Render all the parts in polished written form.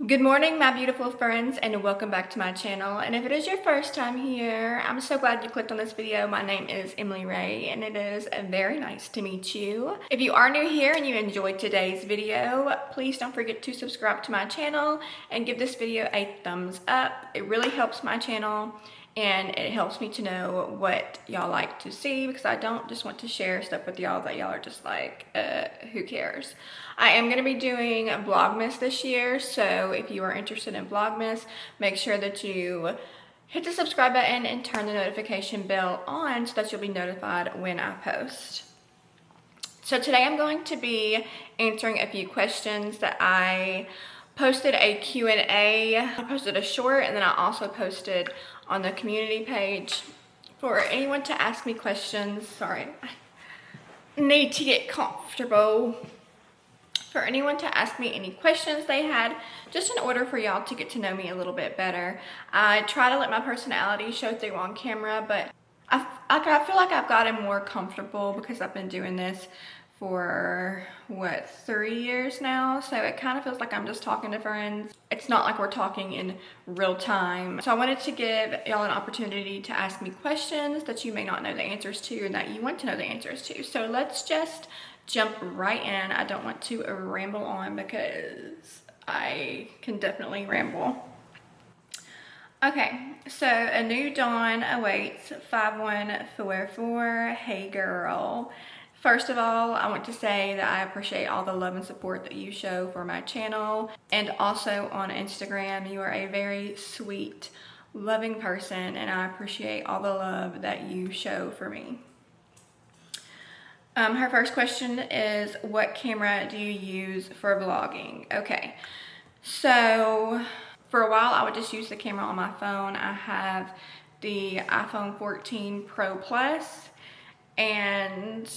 Good morning, my beautiful friends, and welcome back to my channel. And if it is your first time here, I'm so glad you clicked on this video. My name is Emily Rae, and it is very nice to meet you. If you are new here and you enjoyed today's video, please don't forget to subscribe to my channel and give this video a thumbs up. It really helps my channel, and it helps me to know what y'all like to see, because I don't just want to share stuff with y'all that y'all are just like, who cares? I am going to be doing Vlogmas this year, so if you are interested in Vlogmas, make sure that you hit the subscribe button and turn the notification bell on so that you'll be notified when I post. So today I'm going to be answering a few questions that I posted a Q&A. I posted a short, and then I also posted on the community page for anyone to ask me questions. Sorry, I need to get comfortable. For anyone to ask me any questions they had, just in order for y'all to get to know me a little bit better. I try to let my personality show through on camera, but I feel like I've gotten more comfortable because I've been doing this for, what, 3 years now? So it kind of feels like I'm just talking to friends. It's not like we're talking in real time. So I wanted to give y'all an opportunity to ask me questions that you may not know the answers to and that you want to know the answers to. So let's just jump right in. I don't want to ramble on because I can definitely ramble. Okay, so a new dawn awaits 5144. Hey girl. First of all, I want to say that I appreciate all the love and support that you show for my channel, and also on Instagram. You are a very sweet, loving person, and I appreciate all the love that you show for me. Her first question is, what camera do you use for vlogging? Okay, so for a while I would just use the camera on my phone. I have the iPhone 14 Pro Plus, and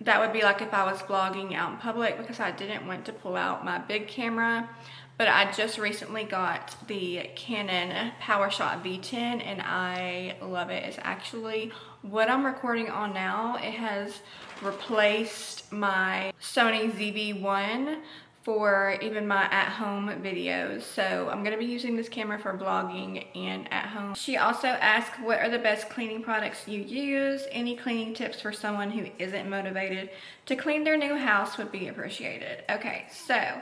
that would be like if I was vlogging out in public, because I didn't want to pull out my big camera. But I just recently got the Canon PowerShot V10, and I love it. It's actually what I'm recording on now. It has replaced my Sony ZV-1 for even my at-home videos. So I'm going to be using this camera for vlogging and at home. She also asked, what are the best cleaning products you use? Any cleaning tips for someone who isn't motivated to clean their new house would be appreciated. Okay, so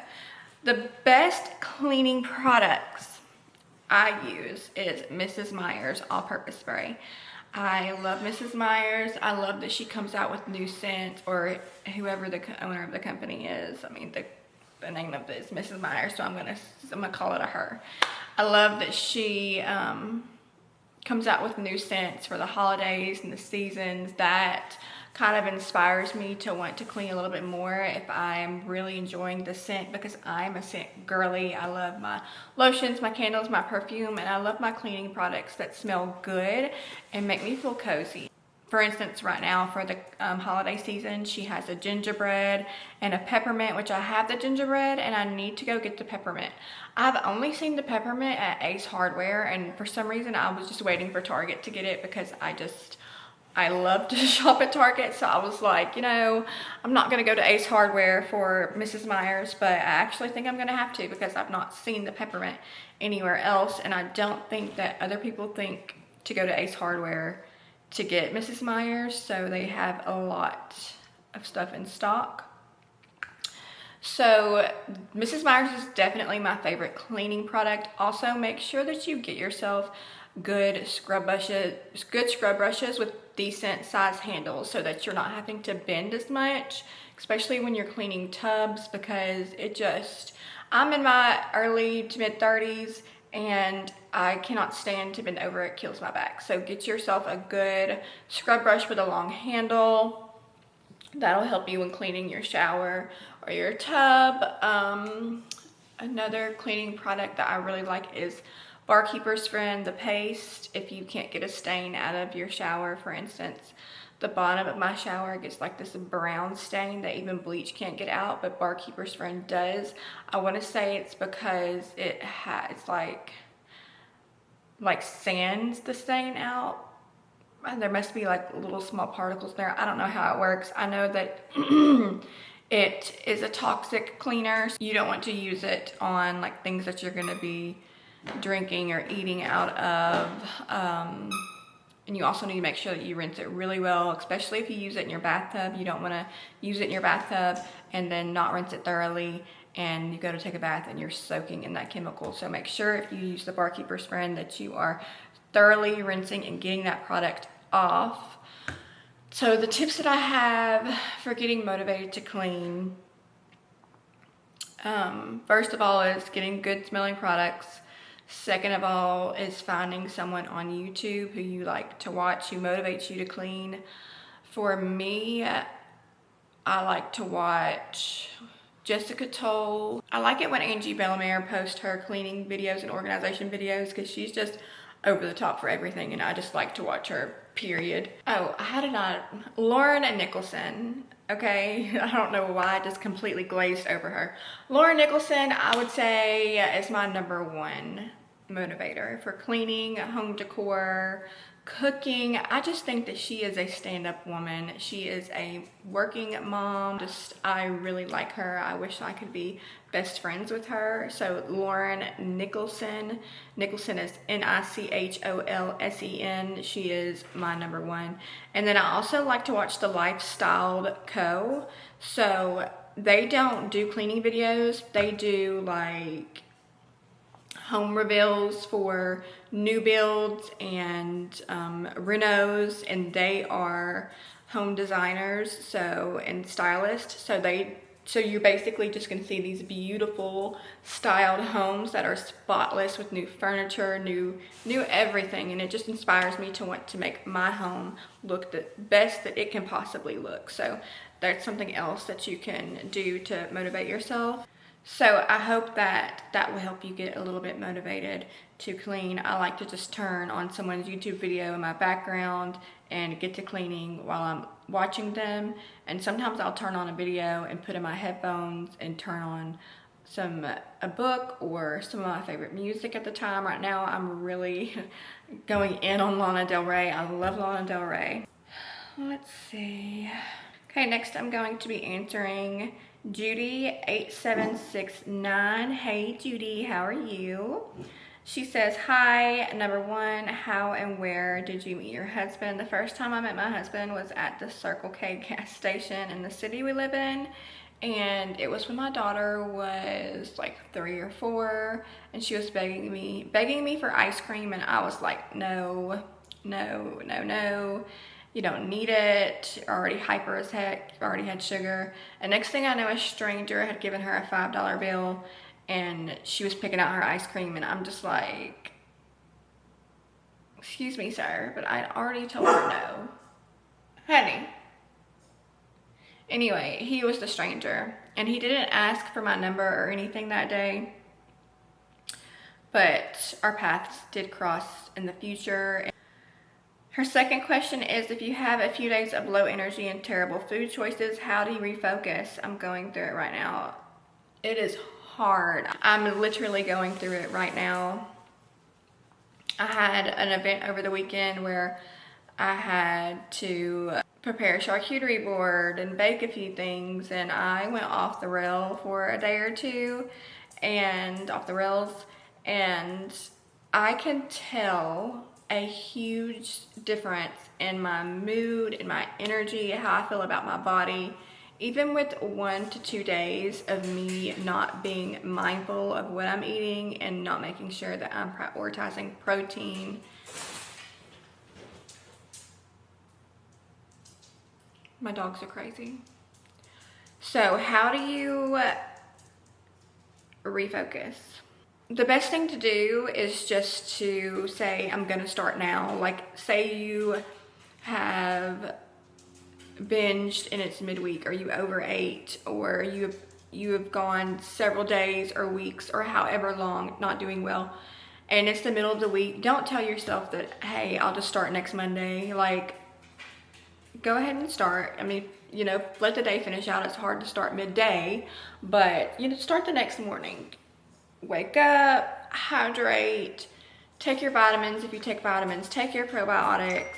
the best cleaning products I use is Mrs. Meyer's all-purpose spray. I love Mrs. Meyer's. I love that she comes out with new scents, or whoever the owner of the company is. I mean, the name of it is Mrs. Meyer's, so I'm gonna call it a her. I love that she comes out with new scents for the holidays and the seasons. That kind of inspires me to want to clean a little bit more if I'm really enjoying the scent, because I'm a scent girly. I love my lotions, my candles, my perfume, and I love my cleaning products that smell good and make me feel cozy. For instance, right now for the holiday season, she has a gingerbread and a peppermint, which I have the gingerbread and I need to go get the peppermint. I've only seen the peppermint at Ace Hardware, and for some reason I was just waiting for Target to get it, because I love to shop at Target. So I was like, you know, I'm not going to go to Ace Hardware for Mrs. Meyer's, but I actually think I'm going to have to, because I've not seen the peppermint anywhere else, and I don't think that other people think to go to Ace Hardware to get Mrs. Meyer's, so they have a lot of stuff in stock. So Mrs. Meyer's is definitely my favorite cleaning product. Also, make sure that you get yourself good scrub brushes with decent size handles, so that you're not having to bend as much, especially when you're cleaning tubs, because I'm in my early to mid 30s and I cannot stand to bend over. It kills my back. So get yourself a good scrub brush with a long handle. That'll help you when cleaning your shower or your tub. Another cleaning product that I really like is Barkeeper's Friend, the paste. If you can't get a stain out of your shower, for instance, the bottom of my shower gets like this brown stain that even bleach can't get out, but Barkeeper's Friend does. I want to say it's because it's like sands the stain out. There must be like little small particles there. I don't know how it works. I know that It is a toxic cleaner. You don't want to use it on like things that you're gonna be drinking or eating out of. And you also need to make sure that you rinse it really well, especially if you use it in your bathtub. You don't want to use it in your bathtub and then not rinse it thoroughly, and you go to take a bath and you're soaking in that chemical. So make sure if you use the Barkeeper's Friend that you are thoroughly rinsing and getting that product off. So the tips that I have for getting motivated to clean, first of all, is getting good smelling products. Second of all is finding someone on YouTube who you like to watch, who motivates you to clean. For me, I like to watch Jessica Toll. I like it when Angie Bellemare posts her cleaning videos and organization videos because she's just over the top for everything, and I just like to watch her, period. Oh, how did I? Lauren Nicholson. Okay, I don't know why I just completely glazed over her. Lauren Nicholson, I would say, is my #1 motivator for cleaning, home decor, cooking. I just think that she is a stand-up woman. She is a working mom. I really like her. I wish I could be best friends with her. So Lauren Nicholson. Nicholson is Nicholsen. She is my #1. And then I also like to watch the Lifestyle Co. So they don't do cleaning videos. They do like home reveals for new builds and renos, and they are home designers and stylists. So you're basically just gonna see these beautiful styled homes that are spotless with new furniture, new everything, and it just inspires me to want to make my home look the best that it can possibly look. So that's something else that you can do to motivate yourself. So I hope that will help you get a little bit motivated to clean. I like to just turn on someone's YouTube video in my background and get to cleaning while I'm watching them. And sometimes I'll turn on a video and put in my headphones and turn on a book or some of my favorite music at the time. Right now I'm really going in on Lana Del Rey. I love Lana Del Rey. Let's see. Okay, next I'm going to be answering Judy8769. Hey Judy, how are you? She says, hi, #1, how and where did you meet your husband? The first time I met my husband was at the Circle K gas station in the city we live in. And it was when my daughter was like 3 or 4, and she was begging me for ice cream, and I was like, no, no, no, no. You don't need it. You're already hyper as heck. You already had sugar. And next thing I know, a stranger had given her a $5 bill, and she was picking out her ice cream, and I'm just like, excuse me, sir, but I'd already told her no. Honey. Anyway, he was the stranger, and he didn't ask for my number or anything that day, but our paths did cross in the future. Her second question is, if you have a few days of low energy and terrible food choices, how do you refocus? I'm going through it right now. It is hard. I'm literally going through it right now. I had an event over the weekend where I had to prepare a charcuterie board and bake a few things, and I went off the rail for a day or two, and I can tell a huge difference in my mood, in my energy, how I feel about my body, even with 1 to 2 days of me not being mindful of what I'm eating and not making sure that I'm prioritizing protein. My dogs are crazy. So how do you refocus? The best thing to do is just to say, I'm gonna start now. Like, say you have binged and it's midweek, or you overate, or you have gone several days or weeks or however long not doing well, and it's the middle of the week. Don't tell yourself that, hey, I'll just start next Monday. Like, go ahead and start. I mean, you know, let the day finish out. It's hard to start midday, but you know, start the next morning. Wake up, hydrate, take your vitamins if you take vitamins, take your probiotics,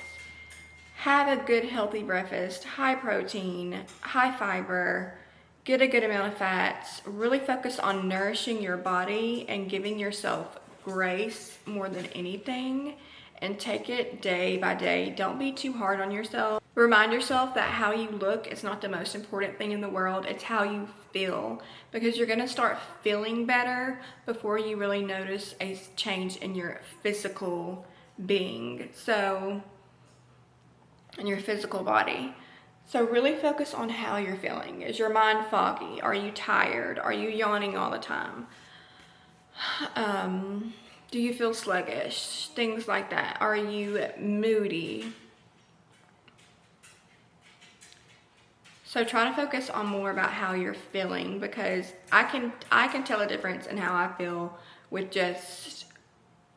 have a good healthy breakfast, high protein, high fiber, get a good amount of fats, really focus on nourishing your body and giving yourself grace more than anything, and take it day by day. Don't be too hard on yourself. Remind yourself that how you look is not the most important thing in the world. It's how you feel, because you're gonna start feeling better before you really notice a change in your physical being, so in your physical body. So really focus on how you're feeling. Is your mind foggy? Are you tired? Are you yawning all the time? Do you feel sluggish? Things like that. Are you moody? So try to focus on more about how you're feeling, because I can tell a difference in how I feel with just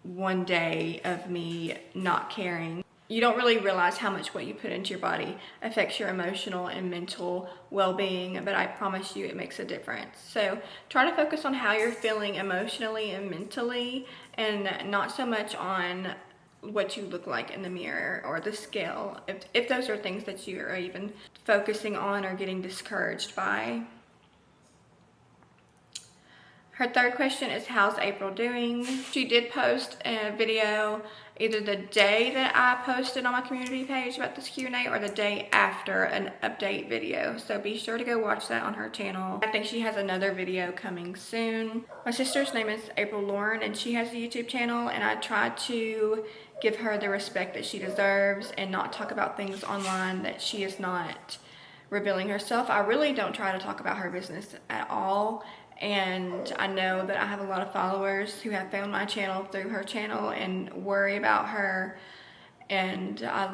one day of me not caring. You don't really realize how much what you put into your body affects your emotional and mental well-being, but I promise you it makes a difference. So try to focus on how you're feeling emotionally and mentally, and not so much on what you look like in the mirror or the scale, if those are things that you are even focusing on or getting discouraged by. Her third question is, how's April doing? She did post a video either the day that I posted on my community page about this Q&A or the day after an update video. So be sure to go watch that on her channel. I think she has another video coming soon. My sister's name is April Lauren, and she has a YouTube channel, and I try to give her the respect that she deserves and not talk about things online that she is not revealing herself. I really don't try to talk about her business at all. And I know that I have a lot of followers who have found my channel through her channel and worry about her, and I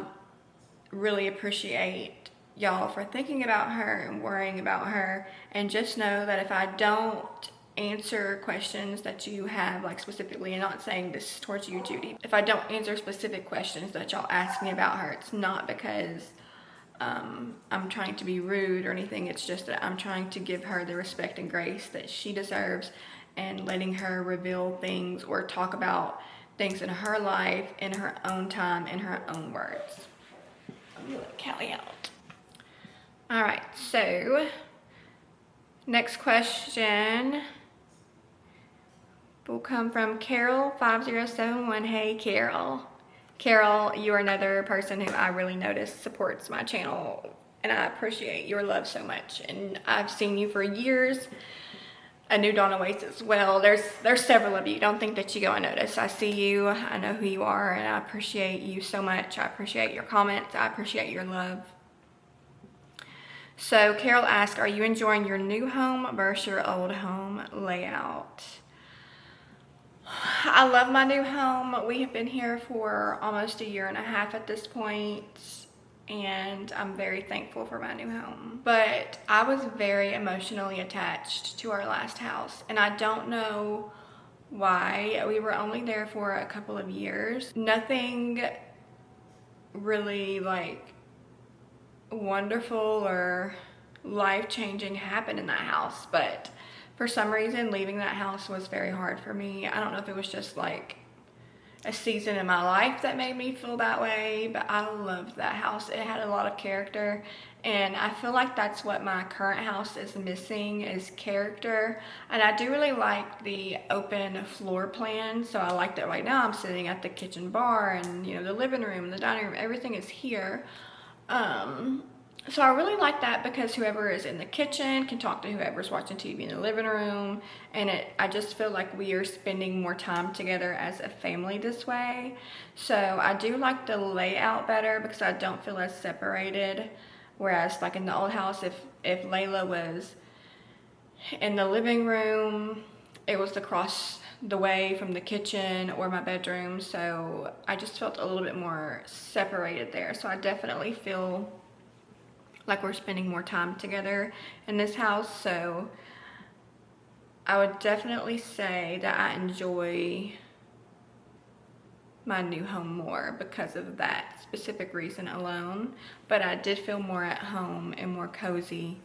really appreciate y'all for thinking about her and worrying about her. And just know that if I don't answer questions that you have, like specifically, and not saying this towards you, Judy, if I don't answer specific questions that y'all ask me about her, it's not because I'm trying to be rude or anything. It's just that I'm trying to give her the respect and grace that she deserves, and letting her reveal things or talk about things in her life in her own time, in her own words. I'm gonna let Callie out. All right, so next question will come from Carol5071. Hey, Carol. Carol, you are another person who I really notice supports my channel, and I appreciate your love so much. And I've seen you for years. A new Donna Waits as well. There's several of you. Don't think that you go unnoticed. I see you. I know who you are, and I appreciate you so much. I appreciate your comments. I appreciate your love. So Carol asked, are you enjoying your new home versus your old home layout? I love my new home. We have been here for almost 1.5 years at this point, and I'm very thankful for my new home. But I was very emotionally attached to our last house, and I don't know why. We were only there for a couple of years. Nothing really like wonderful or life-changing happened in that house, but for some reason, leaving that house was very hard for me. I don't know if it was just like a season in my life that made me feel that way, but I loved that house. It had a lot of character, and I feel like that's what my current house is missing, is character. And I do really like the open floor plan, so I like that right now I'm sitting at the kitchen bar, and you know, the living room, the dining room, everything is here. So I really like that, because whoever is in the kitchen can talk to whoever's watching TV in the living room, and I just feel like we are spending more time together as a family this way. So I do like the layout better, because I don't feel as separated. Whereas like in the old house, if Layla was in the living room, it was across the way from the kitchen or my bedroom. So I just felt a little bit more separated there. So I definitely feel like we're spending more time together in this house. So I would definitely say that I enjoy my new home more because of that specific reason alone. But I did feel more at home and more cozy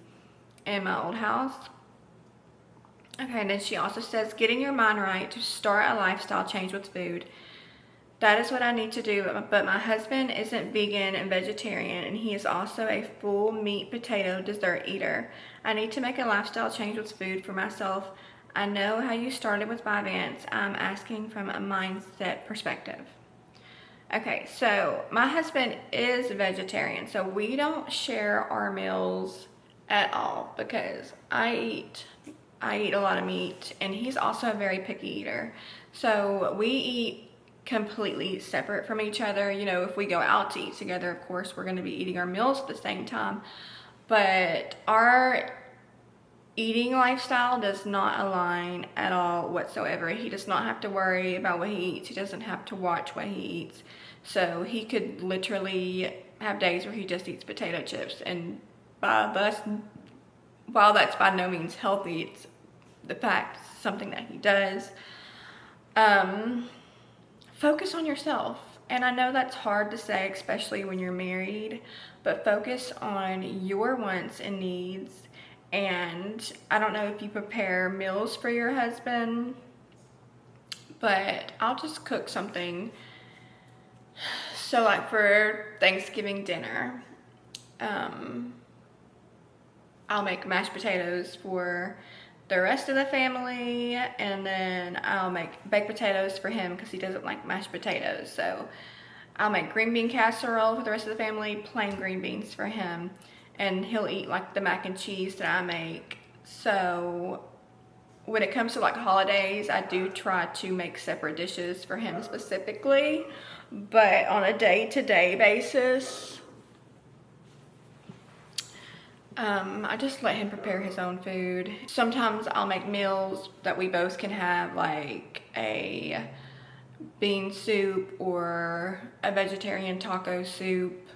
in my old house. Okay, and then she also says, getting your mind right to start a lifestyle change with food. That is what I need to do, but my husband isn't vegan and vegetarian, and he is also a full meat, potato, dessert eater. I need to make a lifestyle change with food for myself. I know how you started with Vyvanse. I'm asking from a mindset perspective. Okay, so my husband is vegetarian, so we don't share our meals at all because I eat a lot of meat, and he's also a very picky eater. So we eat completely separate from each other. You know, if we go out to eat together, of course, we're going to be eating our meals at the same time. But our eating lifestyle does not align at all whatsoever. He does not have to worry about what he eats. He doesn't have to watch what he eats. So he could literally have days where he just eats potato chips. And while that's by no means healthy, it's the fact something that he does. Focus on yourself. And I know that's hard to say, especially when you're married, but focus on your wants and needs. And I don't know if you prepare meals for your husband, but I'll just cook something. So like for Thanksgiving dinner, I'll make mashed potatoes for the rest of the family, and then I'll make baked potatoes for him because he doesn't like mashed potatoes. So I'll make green bean casserole for the rest of the family, plain green beans for him, and he'll eat like the mac and cheese that I make. So when it comes to like holidays, I do try to make separate dishes for him specifically, but on a day-to-day basis, I just let him prepare his own food. Sometimes I'll make meals that we both can have, like a bean soup or a vegetarian taco soup.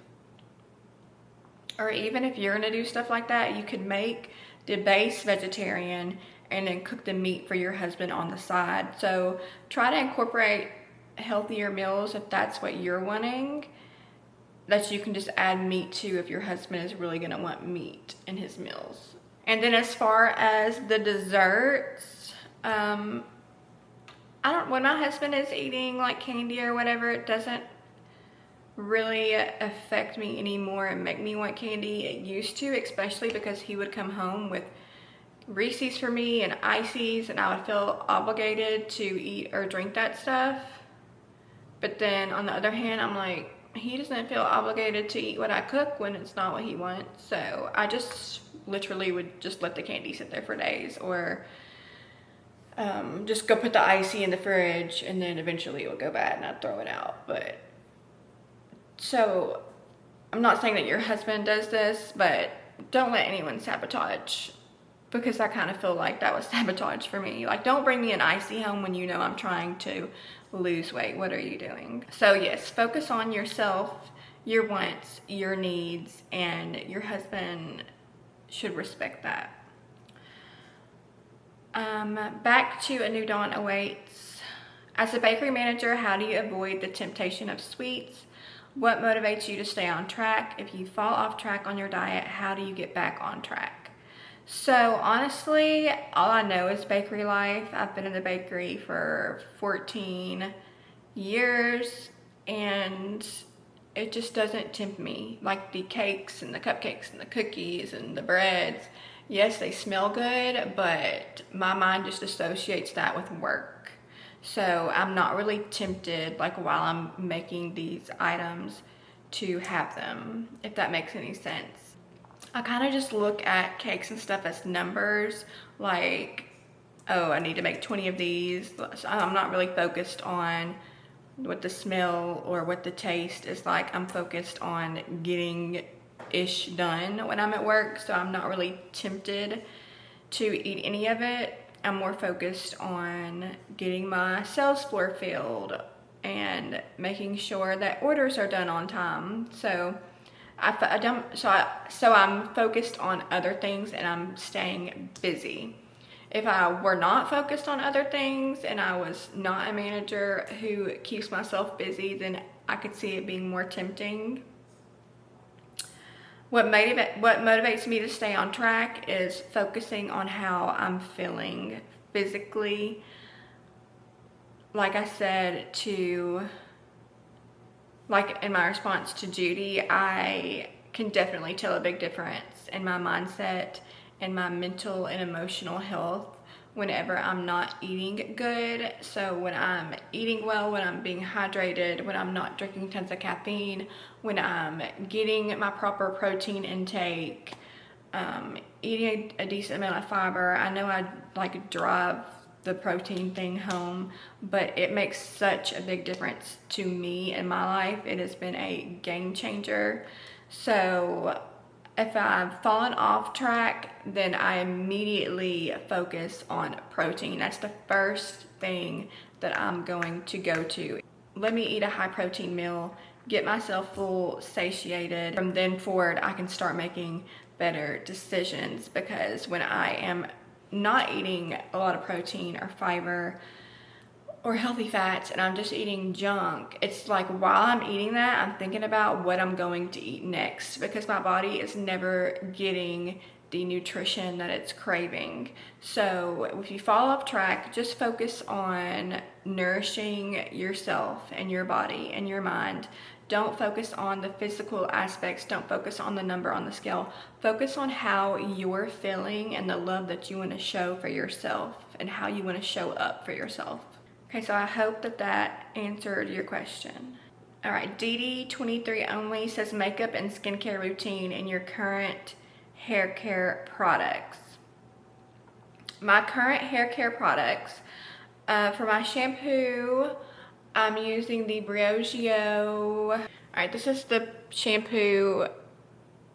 Or even if you're gonna do stuff like that, you could make the base vegetarian and then cook the meat for your husband on the side. So try to incorporate healthier meals if that's what you're wanting, that you can just add meat to if your husband is really gonna want meat in his meals. And then as far as the desserts, when my husband is eating like candy or whatever, it doesn't really affect me anymore and make me want candy. It used to, especially because he would come home with Reese's for me and ices, and I would feel obligated to eat or drink that stuff. But then on the other hand, I'm like, he doesn't feel obligated to eat what I cook when it's not what he wants. So I just literally would just let the candy sit there for days, or just go put the icy in the fridge, and then eventually it would go bad and I'd throw it out. But so I'm not saying that your husband does this, but don't let anyone sabotage, because I kind of feel like that was sabotage for me. Like, don't bring me an icy home when you know I'm trying to lose weight. What are you doing? So yes, focus on yourself, your wants, your needs, and your husband should respect that. Back to A New Dawn Awaits. As a bakery manager, how do you avoid the temptation of sweets? What motivates you to stay on track? If you fall off track on your diet, how do you get back on track? So honestly, all I know is bakery life. I've been in the bakery for 14 years, and it just doesn't tempt me. Like the cakes and the cupcakes and the cookies and the breads, yes, they smell good, but my mind just associates that with work. So I'm not really tempted, like while I'm making these items, to have them, if that makes any sense. I kind of just look at cakes and stuff as numbers, like, oh, I need to make 20 of these. So I'm not really focused on what the smell or what the taste is like. I'm focused on getting ish done when I'm at work, so I'm not really tempted to eat any of it. I'm more focused on getting my sales floor filled and making sure that orders are done on time. So I'm focused on other things, and I'm staying busy. If I were not focused on other things and I was not a manager who keeps myself busy, then I could see it being more tempting. What motivates me to stay on track is focusing on how I'm feeling physically. Like I said, to like in my response to Judy, I can definitely tell a big difference in my mindset and my mental and emotional health whenever I'm not eating good. So when I'm eating well, when I'm being hydrated, when I'm not drinking tons of caffeine, when I'm getting my proper protein intake, eating a decent amount of fiber. I know I like drive the protein thing home, but it makes such a big difference to me in my life. It has been a game changer. So if I've fallen off track, then I immediately focus on protein. That's the first thing that I'm going to go to. Let me eat a high protein meal, get myself full, satiated. From then forward, I can start making better decisions, because when I am not eating a lot of protein or fiber or healthy fats and I'm just eating junk, it's like while I'm eating that, I'm thinking about what I'm going to eat next, because my body is never getting the nutrition that it's craving. So if you fall off track, just focus on nourishing yourself and your body and your mind. Don't focus on the physical aspects. Don't focus on the number on the scale. Focus on how you're feeling and the love that you want to show for yourself and how you want to show up for yourself. Okay, so I hope that that answered your question. All right, DD23 only says makeup and skincare routine in your current hair care products. My current hair care products, for my shampoo, I'm using the Briogeo. All right, this is the shampoo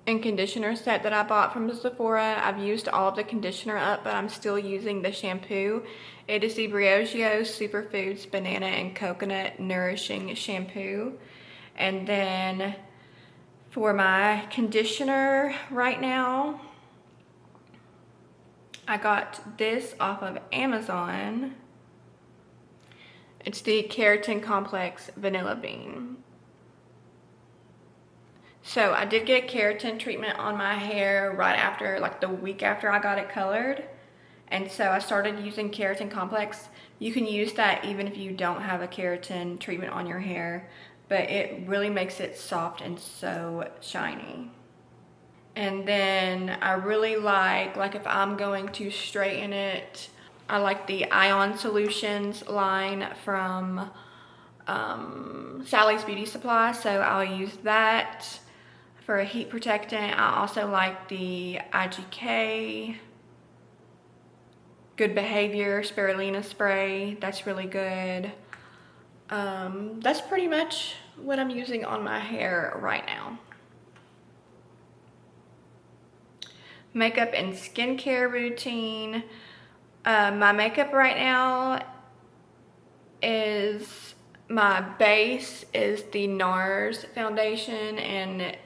and conditioner set that I bought from Sephora. I've used all of the conditioner up, but I'm still using the shampoo. It is the Briogeo Superfoods Banana and Coconut Nourishing Shampoo. And then for my conditioner right now, I got this off of Amazon. It's the Keratin Complex Vanilla Bean. So I did get a keratin treatment on my hair right after, like the week after I got it colored. And so I started using Keratin Complex. You can use that even if you don't have a keratin treatment on your hair, but it really makes it soft and so shiny. And then I really like if I'm going to straighten it, I like the Ion Solutions line from Sally's Beauty Supply, so I'll use that for a heat protectant. I also like the IGK Good Behavior Spirulina Spray. That's really good. That's pretty much what I'm using on my hair right now. Makeup and skincare routine. My makeup right now is, my base is the NARS foundation, and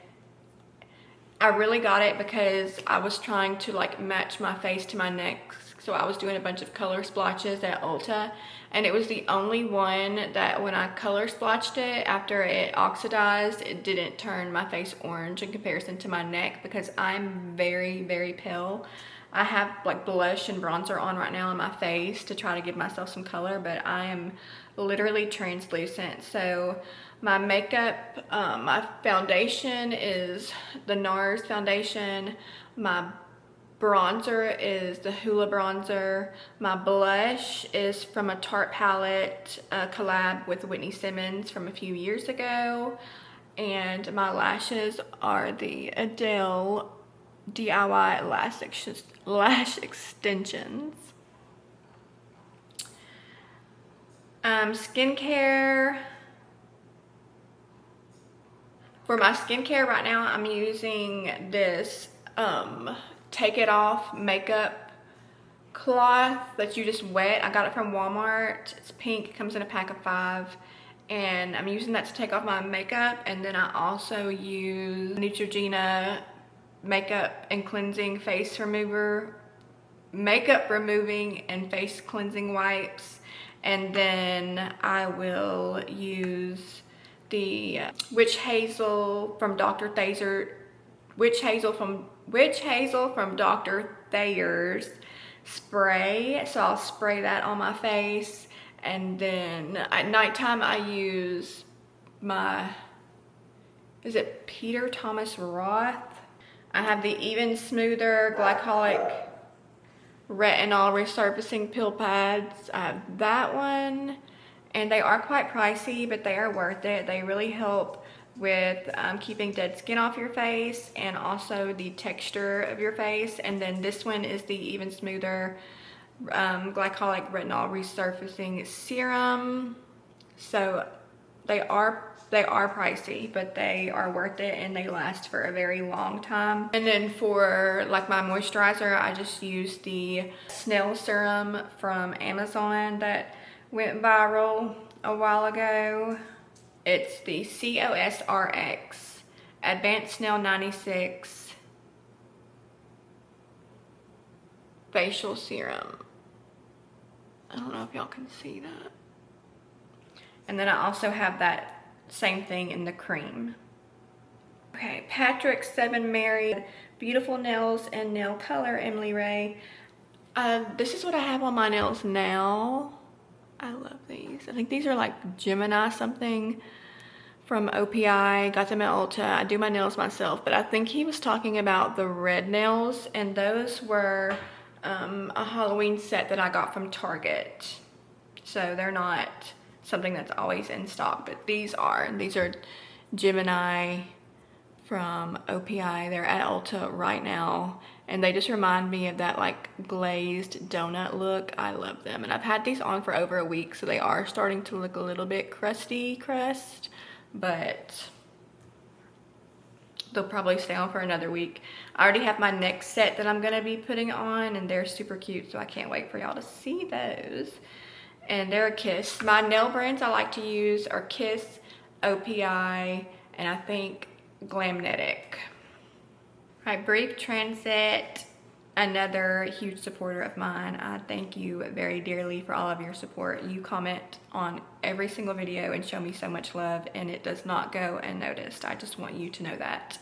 I really got it because I was trying to like match my face to my neck. So I was doing a bunch of color splotches at Ulta, and it was the only one that when I color splotched it, after it oxidized, it didn't turn my face orange in comparison to my neck, because I'm very, very pale. I have like blush and bronzer on right now on my face to try to give myself some color, but I am literally translucent. So my makeup, my foundation is the NARS foundation. My bronzer is the Hoola bronzer. My blush is from a Tarte palette collab with Whitney Simmons from a few years ago. And my lashes are the Adele DIY lash extensions. Skincare. For my skincare right now, I'm using this Take It Off makeup cloth that you just wet. I got it from Walmart. It's pink, it comes in a pack of 5. And I'm using that to take off my makeup. And then I also use Neutrogena makeup and cleansing face remover, makeup removing and face cleansing wipes. And then I will use the Witch Hazel from Dr. Thayer's, Witch Hazel from Dr. Thayer's spray. So I'll spray that on my face. And then at nighttime I use my is it Peter Thomas Roth? I have the Even Smoother Glycolic Retinol Resurfacing Pill Pads. I have that one, and they are quite pricey, but they are worth it. They really help with keeping dead skin off your face and also the texture of your face. And then this one is the Even Smoother Glycolic Retinol Resurfacing Serum. So they are pricey, but they are worth it and they last for a very long time. And then for like my moisturizer, I just use the snail serum from Amazon that went viral a while ago. It's the COSRX Advanced Snail 96 Facial Serum. I don't know if y'all can see that. And then I also have that same thing in the cream. Okay, Patrick 7 Mary, Beautiful Nails and Nail Color, Loveemilyrae. This is what I have on my nails now. I love these. I think these are like Gemini something from OPI. Got them at Ulta. I do my nails myself, but I think he was talking about the red nails, and those were a Halloween set that I got from Target. So they're not something that's always in stock, but these are. And these are Gemini from OPI. They're at Ulta right now, and they just remind me of that like glazed donut look. I love them, and I've had these on for over a week, so they are starting to look a little bit crust, but they'll probably stay on for another week. I already have my next set that I'm gonna be putting on, and they're super cute, so I can't wait for y'all to see those. And they're a Kiss. My nail brands I like to use are Kiss, OPI, and I think Glamnetic. All right, Brief Transit, another huge supporter of mine. I thank you very dearly for all of your support. You comment on every single video and show me so much love, and it does not go unnoticed. I just want you to know that.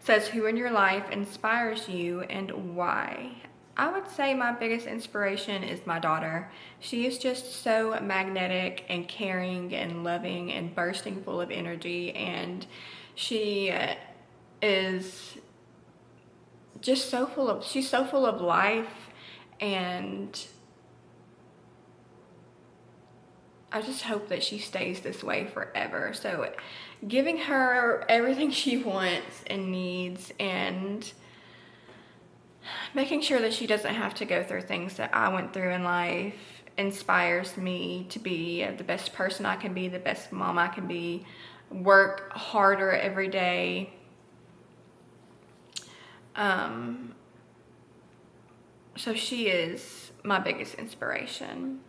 It says, who in your life inspires you and why? I would say my biggest inspiration is my daughter. She is just so magnetic and caring and loving and bursting full of energy, and she is just so full of, she's so full of life, and I just hope that she stays this way forever. So giving her everything she wants and needs, and making sure that she doesn't have to go through things that I went through in life inspires me to be the best person I can be, the best mom I can be, work harder every day. So she is my biggest inspiration.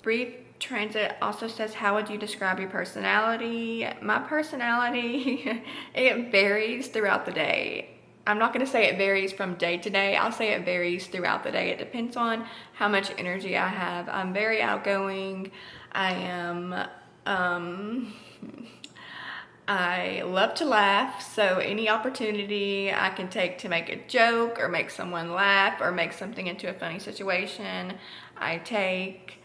Brief Transit also says, how would you describe your personality? My personality, it varies throughout the day. I'm not going to say it varies from day to day. I'll say it varies throughout the day. It depends on how much energy I have. I'm very outgoing. I love to laugh, so any opportunity I can take to make a joke or make someone laugh or make something into a funny situation, I take.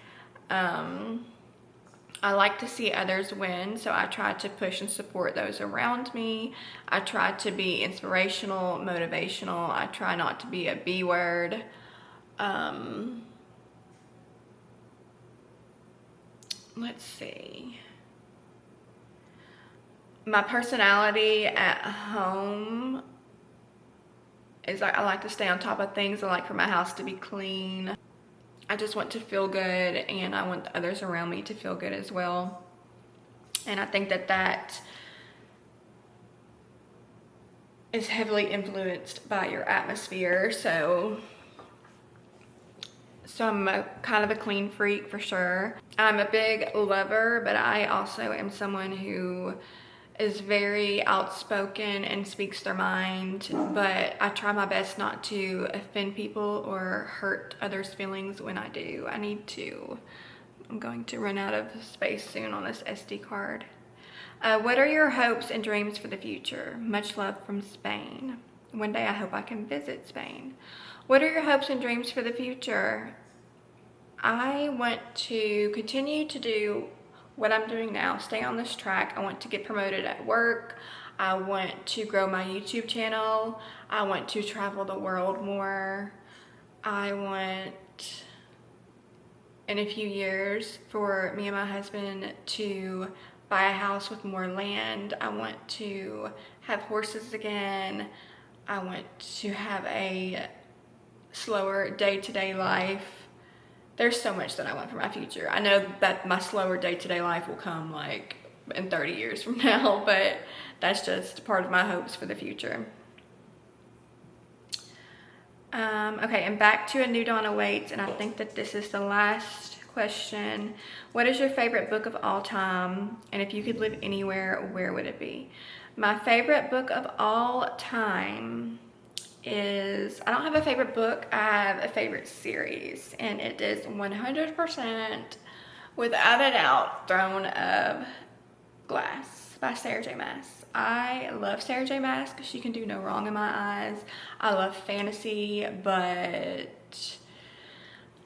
I like to see others win, so I try to push and support those around me. I try to be inspirational, motivational. I try not to be a B word. Let's see. My personality at home is like, I like to stay on top of things. I like for my house to be clean. I just want to feel good, and I want others around me to feel good as well. And I think that that is heavily influenced by your atmosphere. So I'm kind of a clean freak for sure. I'm a big lover, but I also am someone who is very outspoken and speaks their mind, but I try my best not to offend people or hurt others' feelings when I do. I'm going to run out of space soon on this SD card. What are your hopes and dreams for the future? Much love from Spain. One day I hope I can visit Spain. What are your hopes and dreams for the future? I want to continue to do what I'm doing now, stay on this track. I want to get promoted at work. I want to grow my YouTube channel. I want to travel the world more. I want, in a few years, for me and my husband to buy a house with more land. I want to have horses again. I want to have a slower day-to-day life. There's so much that I want for my future. I know that my slower day-to-day life will come like in 30 years from now, but that's just part of my hopes for the future. Okay, and back to A New Dawn Awaits, and I think that this is the last question. What is your favorite book of all time? And if you could live anywhere, where would it be? My favorite book of all time is, I don't have a favorite book, I have a favorite series, and it is 100%, without a doubt, Throne of Glass by Sarah J. Maas. I love Sarah J. Maas because she can do no wrong in my eyes. I love fantasy, but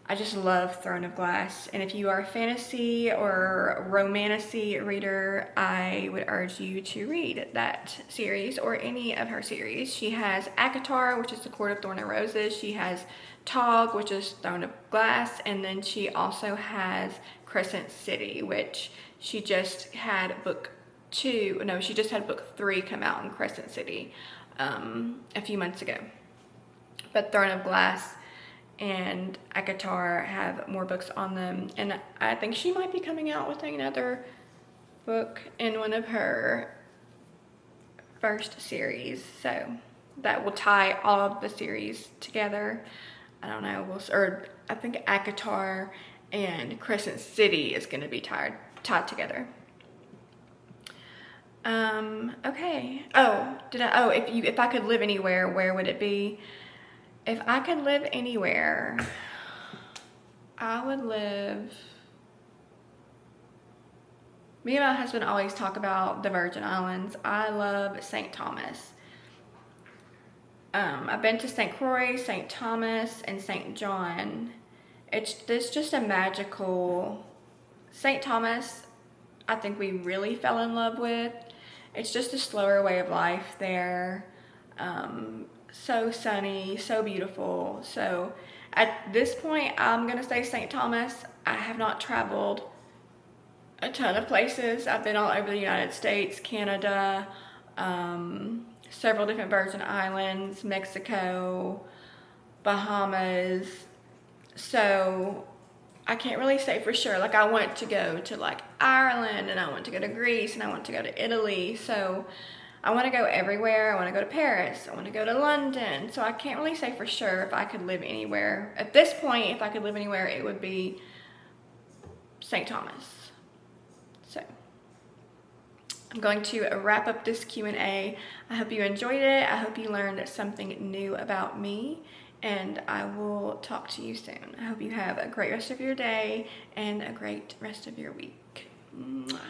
I just love Throne of Glass. And if you are a fantasy or romantasy reader, I would urge you to read that series or any of her series. She has ACOTAR, which is the Court of Thorn and Roses. She has TOG, which is Throne of Glass. And then she also has Crescent City, which she just had book 3 come out in Crescent City a few months ago. But Throne of Glass and ACOTAR have more books on them, and I think she might be coming out with another book in one of her first series, so that will tie all of the series together. I don't know, I think ACOTAR and Crescent City is going to be tied together. Okay. If I could live anywhere, where would it be? If I could live anywhere, I would live... Me and my husband always talk about the Virgin Islands. I love St. Thomas. I've been to St. Croix, St. Thomas, and St. John. It's just a magical... St. Thomas, I think we really fell in love with. It's just a slower way of life there. So sunny, so beautiful. So at this point, I'm gonna say St. Thomas. I have not traveled a ton of places. I've been all over the United States, Canada, several different Virgin Islands, Mexico, Bahamas. So I can't really say for sure. Like, I want to go to like Ireland, and I want to go to Greece, and I want to go to Italy. So I want to go everywhere. I want to go to Paris. I want to go to London. So I can't really say for sure if I could live anywhere. At this point, if I could live anywhere, it would be St. Thomas. So I'm going to wrap up this Q&A. I hope you enjoyed it. I hope you learned something new about me, and I will talk to you soon. I hope you have a great rest of your day and a great rest of your week. Mwah.